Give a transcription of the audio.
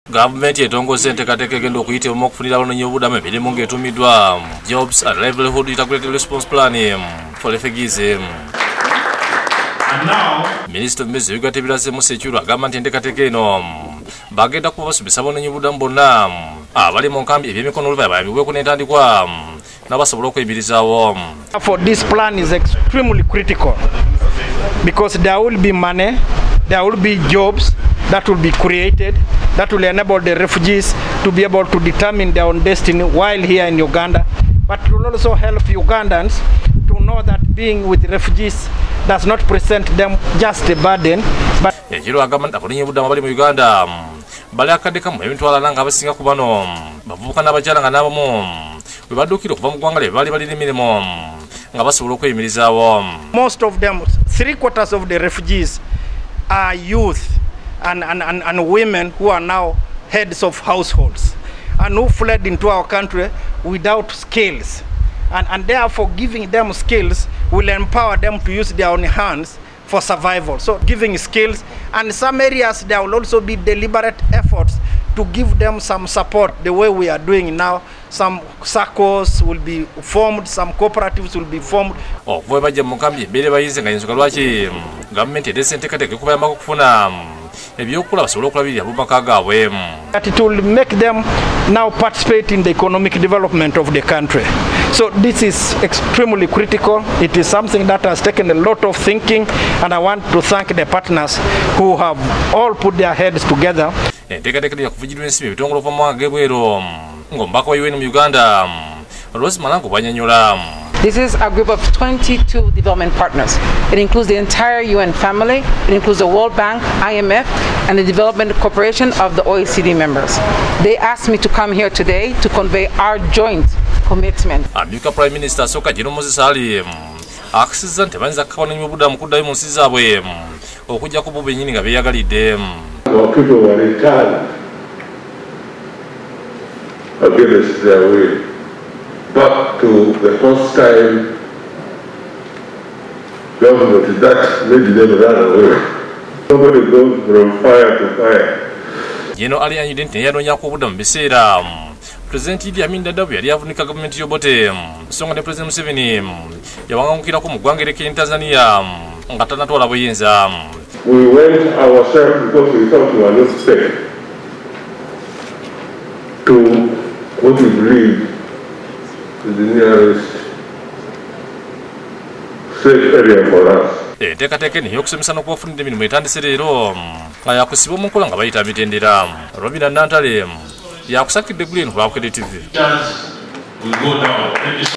Government etongoze enteekateeka egenda okuyitibwamu okufunira abanoonyiboobubudamu emirimu ng'etumiddwa Jobs and Livelihood Integrated Response Plan for Refugees. Minisita omumezi Uganda Ebiraze Musekyulu agamba nti enteekateeka eno bagenda kuba basomesa abanoonyiboobubudamu bonna abali mu nkambi eby'emikono olubalama biweeko n'entandikwa n'abasobola okweyimirizaawo. For this plan is extremely critical because there will be money, there will be jobs that will be created that will enable the refugees to be able to determine their own destiny while here in Uganda, but it will also help Ugandans to know that being with refugees does not present them just a burden. But ekiro agamba nti abanoonyiboobubudamu abali mu Uganda bali akadde kamu emitwalo nga abasinga ku bano bavubuka n'abakyala nga n'abamu bwe badduukira okuva mu ggwanga lye baali balina emirimu nga basobola okweyimirizaawo. Most of them, 3/4 of the refugees are youth and women who are now heads of households and who fled into our country without skills, and therefore giving them skills will empower them to use their own hands for survival. So giving skills, and some areas there will also be deliberate efforts to give them some support the way we are doing now. Some circles will be formed, some cooperatives will be formed. Okuva bajja mu nkambi embeera bayize nga ensonga lwaki gavumenti eteese enteekateeka okubayambako okufuna ebyokulaba basobole okulabirira ab'omaka gaabwe. That it will make them now participate in the economic development of the country. So this is extremely critical. It is something that has taken a lot of thinking, and I want to thank the partners who have all put their heads together. Enteekateeka ya kuvujjirwa ensimbi ebitongole okuva mu mawanga g'ebweru ng'omubaka wa UN mu Uganda Rose Malango bw'annyonnyola. This is a group of 22 development partners. It includes the entire UN family, it includes the World Bank, IMF, and the Development Corporation of the OECD members. They asked me to come here today to convey our joint commitment. Amyuka Prime Minister Soka Jiro Moses Ali akisizza nti bayinza kuba abanoonyiboobubudamu kuddayo mu nsi zaabwe okujja ku bo bennyini nga beeyagalidde. Our people were returned against their will back to the hostile government that made them run away. Nobody goes from fire to fire. Jeno ali anyudde nti yanoonya obuddamu mu biseera President Idi Amin Dada bwe yali avunika gavumenti y'Obote songa ne President Museveni yawaŋŋangukirako mu ggwanga ery'e Tanzania nga tannatwala buyinza. We went ourselves because we thought we were not safe to what we believe is the nearest safe area for us. Enteekateeka eno ey'okusomesa n'okubafunira emirimu etandise leero nga yakusibwa mu nkola nga bayita mitendera. Robina Nantale yakusakidde Green ku Bukedde TV.